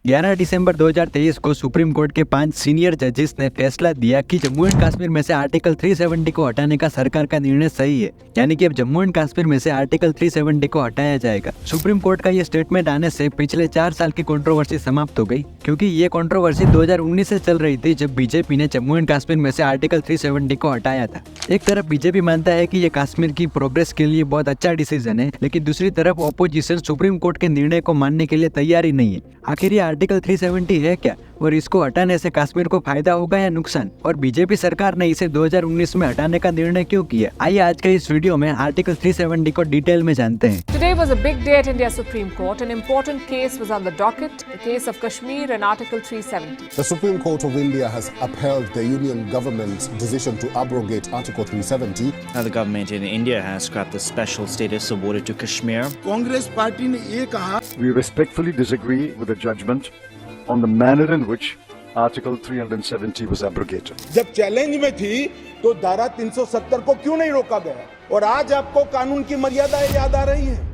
11 दिसंबर 2023 को supreme court के 5 senior जजेस ने फैसला दिया कि जम्मू एंड कश्मीर में से आर्टिकल 370 को हटाने का सरकार का निर्णय सही है, यानी कि अब जम्मू एंड कश्मीर में से आर्टिकल 370 को हटाया जाएगा। सुप्रीम कोर्ट का ये स्टेटमेंट आने से पिछले 4 साल की कंट्रोवर्सी समाप्त हो गई, क्योंकि ये कंट्रोवर्सी 2019 से चल रही थी, जब बीजेपी ने जम्मू एंड कश्मीर में से आर्टिकल 370 को हटाया था। एक तरफ बीजेपी मानता है कि ये कश्मीर की प्रोग्रेस के लिए बहुत अच्छा डिसीजन है, लेकिन दूसरी तरफ ऑपोजिशन सुप्रीम कोर्ट के निर्णय को मानने के लिए तैयार ही नहीं है। आखिर ये आर्टिकल 370 है क्या, और इसको हटाने से कश्मीर को फायदा होगा या नुकसान, और बीजेपी सरकार ने इसे 2019 में हटाने का निर्णय क्यों किया? आइए आज के इस वीडियो में आर्टिकल 370 को डिटेल में जानते हैं। Today was a big day at India Supreme Court. An important case was on the docket, the case of Kashmir and Article 370. The Supreme Court of India has upheld the Union government's decision to abrogate Article 370. Now the government in India has scrapped the special status awarded to Kashmir. Congress party ने ये कहा, We respectfully disagree with the judgment on the manner in which Article 370 was abrogated. जब challenge में थी तो धारा 370 को क्यों नहीं रोका गया, और आज आपको कानून की मर्यादाएं याद आ रही हैं।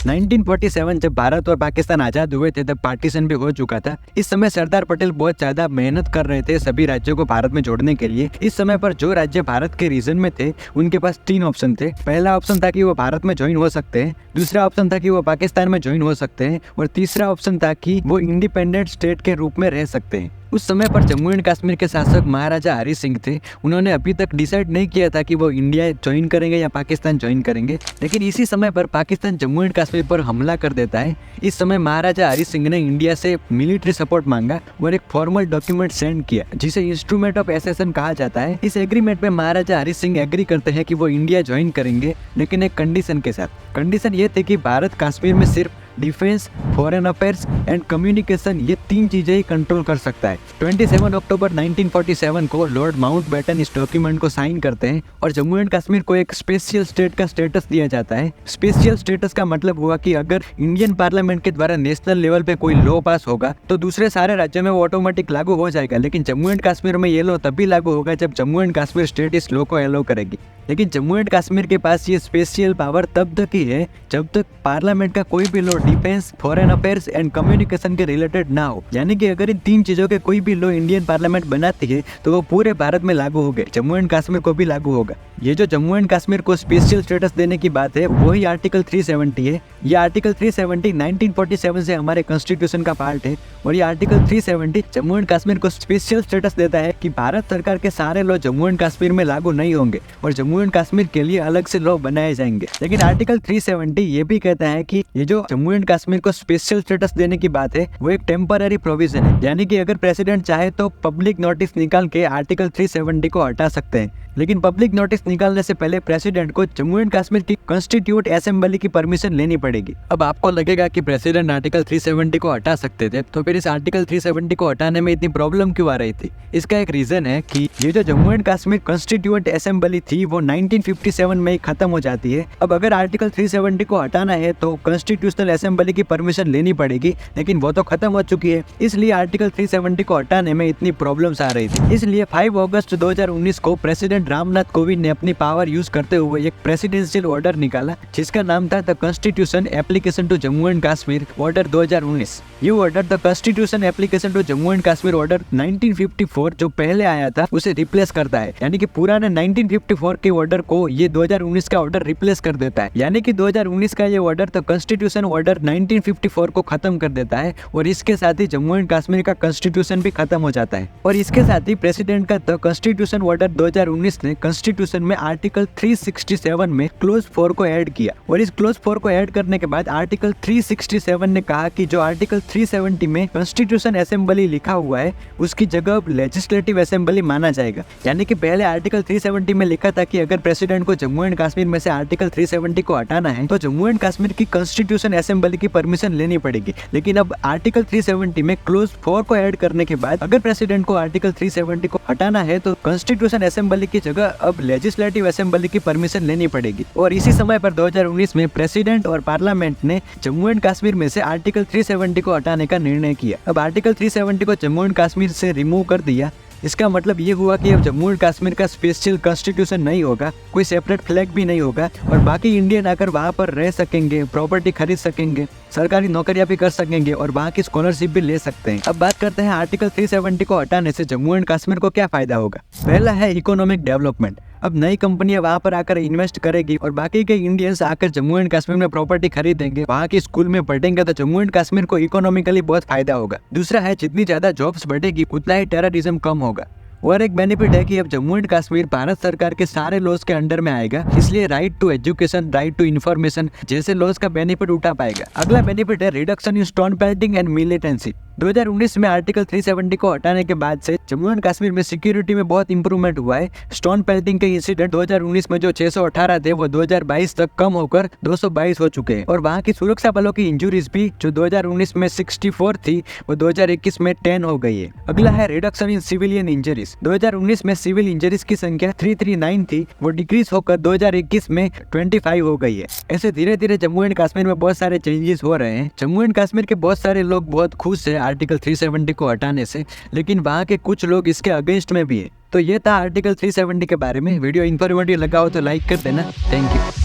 1947 जब भारत और पाकिस्तान आजाद हुए थे, तब पार्टीशन भी हो चुका था। इस समय सरदार पटेल बहुत ज्यादा मेहनत कर रहे थे सभी राज्यों को भारत में जोड़ने के लिए। इस समय पर जो राज्य भारत के रीजन में थे, उनके पास 3 ऑप्शन थे। पहला ऑप्शन था कि वो भारत में ज्वाइन हो सकते हैं, दूसरा ऑप्शन था कि वो पाकिस्तान में ज्वाइन हो सकते हैं, और तीसरा ऑप्शन था कि वो इंडिपेंडेंट स्टेट के रूप में रह सकते हैं। उस समय पर जम्मू एंड कश्मीर के शासक महाराजा हरि सिंह थे। उन्होंने अभी तक डिसाइड नहीं किया था कि वो इंडिया ज्वाइन करेंगे या पाकिस्तान ज्वाइन करेंगे, लेकिन इसी समय पर पाकिस्तान जम्मू एंड कश्मीर पर हमला कर देता है। इस समय महाराजा हरि सिंह ने इंडिया से मिलिट्री सपोर्ट मांगा और एक फॉर्मल डॉक्यूमेंट सेंड किया, जिसे इंस्ट्रूमेंट ऑफ एसेशन कहा जाता है। इस एग्रीमेंट में महाराजा हरि सिंह एग्री करते हैं कि वो इंडिया ज्वाइन करेंगे, लेकिन एक कंडीशन के साथ। कंडीशन ये थी कि भारत कश्मीर में सिर्फ defence, foreign affairs and communication, ये 3 चीजें ही कंट्रोल कर सकता है। 27 अक्टूबर 1947 को लॉर्ड माउंटबेटन इस डॉक्यूमेंट को साइन करते हैं और जम्मू एंड कश्मीर को एक स्पेशल स्टेट का स्टेटस दिया जाता है। स्पेशल स्टेटस का मतलब हुआ कि अगर इंडियन पार्लियामेंट के द्वारा नेशनल लेवल पे कोई लॉ पास होगा तो दूसरे सारे राज्यों में वो ऑटोमेटिक लागू हो जाएगा, लेकिन जम्मू एंड कश्मीर में ये लॉ तभी लागू होगा जब जम्मू एंड कश्मीर स्टेट इस लॉ को अलाउ करेगी। लेकिन जम्मू एंड कश्मीर के पास ये स्पेशल पावर तब तक ही है जब तक पार्लियामेंट का कोई भी law defence, foreign affairs and communication के रिलेटेड ना हो। यानी कि अगर इन 3 चीजों के कोई भी लॉ इंडियन पार्लियामेंट बनाती है तो वो पूरे भारत में लागू हो गए, जम्मू एंड कश्मीर को भी लागू होगा। ये जो जम्मू एंड कश्मीर को स्पेशल स्टेटस देने की बात है, वही आर्टिकल 370 है। ये आर्टिकल 370 1947 से हमारे कॉन्स्टिट्यूशन का पार्ट है, और ये आर्टिकल 370 जम्मू एंड कश्मीर को स्पेशल स्टेटस देता है कि भारत सरकार के सारे लॉ जम्मू एंड कश्मीर में लागू नहीं होंगे और जम्मू एंड कश्मीर के लिए अलग से लॉ बनाए जाएंगे। लेकिन आर्टिकल 370 ये भी कहता है कि ये जो जम्मू एंड कश्मीर को स्पेशल स्टेटस देने की बात है, वो एक टेम्पररी प्रोविजन है, यानी कि अगर प्रेसिडेंट चाहे तो पब्लिक नोटिस निकाल के आर्टिकल 370 को हटा सकते हैं। लेकिन पब्लिक नोटिस निकालने से पहले प्रेसिडेंट को जम्मू एंड कश्मीर की कॉन्स्टिट्यूट असेंबली की परमिशन लेनी पड़ेगी। अब आपको लगेगा कि प्रेसिडेंट आर्टिकल 370 को हटा सकते थे, तो फिर इस आर्टिकल 370 को हटाने में इतनी प्रॉब्लम क्यों आ रही थी? इसका एक रीजन है कि ये जो Jammu and Kashmir constitute assembly थी, वो 1957 में ही खत्म हो जाती है। अब अगर आर्टिकल 370 को हटाना है तो कॉन्स्टिट्यूशनल असेंबली की परमिशन लेनी पड़ेगी, लेकिन वो तो खत्म हो चुकी है, इसलिए आर्टिकल 370 को हटाने में इतनी प्रॉब्लम्स आ रही थी। इसलिए 5 अगस्त 2019 को प्रेसिडेंट रामनाथ कोविंद ने अपनी पावर यूज करते हुए एक प्रेसिडेंशियल ऑर्डर निकाला, जिसका नाम था the constitution application to Jammu and Kashmir order 2019। ये order the constitution application to Jammu and Kashmir order 1954 जो पहले आया था उसे रिप्लेस करता है, यानी कि पुराने 1954 के ऑर्डर को ये 2019 का ऑर्डर रिप्लेस कर देता है। यानी कि 2019 का ये ऑर्डर द कॉन्स्टिट्यूशन ऑर्डर 1954 को खत्म कर देता है, और इसके साथ ही जम्मू एंड कश्मीर का कॉन्स्टिट्यूशन भी खत्म हो जाता है। और इसके साथ ही प्रेसिडेंट का द कॉन्स्टिट्यूशन ऑर्डर 2019 ने कॉन्स्टिट्यूशन में आर्टिकल 367 में क्लोज 4 को ऐड किया, और इस क्लोज 4 को ऐड करने के बाद आर्टिकल 367 ने कहा कि जो आर्टिकल 370 में कॉन्स्टिट्यूशन असेंबली लिखा हुआ है उसकी जगह अब लेजिस्लेटिव असेंबली माना जाएगा। यानी कि पहले आर्टिकल 370 में लिखा था कि अगर प्रेसिडेंट को जम्मू एंड कश्मीर में से आर्टिकल 370 को हटाना है तो जम्मू एंड कश्मीर की कॉन्स्टिट्यूशन असेंबली की परमिशन लेनी पड़ेगी। लेकिन अब आर्टिकल 370 में क्लोज 4 को ऐड करने के बाद अगर प्रेसिडेंट को आर्टिकल 370 को हटाना है तो कॉन्स्टिट्यूशन असेंबली की जगह अब लेजिस्लेटिव असेंबली की परमिशन लेनी पड़ेगी। और इसी समय पर 2019 में प्रेसिडेंट और पार्लियामेंट ने जम्मू एंड कश्मीर में से आर्टिकल 370 को हटाने का निर्णय किया। अब आर्टिकल 370 को जम्मू एंड कश्मीर से रिमूव कर दिया, इसका मतलब ये हुआ कि अब जम्मू एंड कश्मीर का स्पेशल कॉन्स्टिट्यूशन नहीं होगा, कोई सेपरेट फ्लैग भी नहीं होगा और बाकी इंडियन आकर वहाँ पर रह सकेंगे, प्रॉपर्टी खरीद सकेंगे, सरकारी नौकरियां भी कर सकेंगे और वहाँ की स्कॉलरशिप भी ले सकते हैं। अब बात करते हैं आर्टिकल 370 को हटाने से जम्मू एंड कश्मीर को क्या फायदा होगा। पहला है इकोनॉमिक डेवलपमेंट। अब नई कंपनियां वहां पर आकर इन्वेस्ट करेगी और बाकी के इंडियंस आकर जम्मू एंड कश्मीर में प्रॉपर्टी खरीदेंगे, वहां की स्कूल में पढ़ेंगे, तो जम्मू एंड कश्मीर को इकोनॉमिकली बहुत फायदा होगा। दूसरा है जितनी ज्यादा जॉब्स बढ़ेगी उतना ही टेररिज्म कम होगा। और एक बेनिफिट है कि अब जम्मू एंड कश्मीर भारत सरकार के सारे लॉज के अंडर में आएगा, इसलिए right to education, right to information जैसे लॉज का बेनिफिट उठा पाएगा। अगला बेनिफिट है reduction in stone pelting and militancy. 2019 में आर्टिकल 370 को हटाने के बाद से जम्मू एंड कश्मीर में सिक्योरिटी में बहुत इंप्रूवमेंट हुआ है। स्टोन पेल्टिंग के इंसिडेंट 2019 में जो 618 थे वो 2022 तक कम होकर 222 हो चुके हैं और वहाँ की सुरक्षा बलों की इंजुरीज भी जो 2019 में 64 थी वो 2021 में 10 हो गई है। अगला है रिडक्शन इन सिविलियन इंजरीज। 2019 में सिविल इंजरीज की संख्या 339 थी, वो डिक्रीज होकर 2021 में 25 हो गई है। ऐसे धीरे धीरे जम्मू एंड कश्मीर में बहुत सारे चेंजेस हो रहे हैं। जम्मू एंड कश्मीर के बहुत सारे लोग बहुत खुश है आर्टिकल 370 को हटाने से, लेकिन वहाँ के कुछ लोग इसके अगेंस्ट में भी है। तो ये था आर्टिकल 370 के बारे में। वीडियो इन्फॉर्मेटिव लगा हो तो लाइक कर देना। Thank you.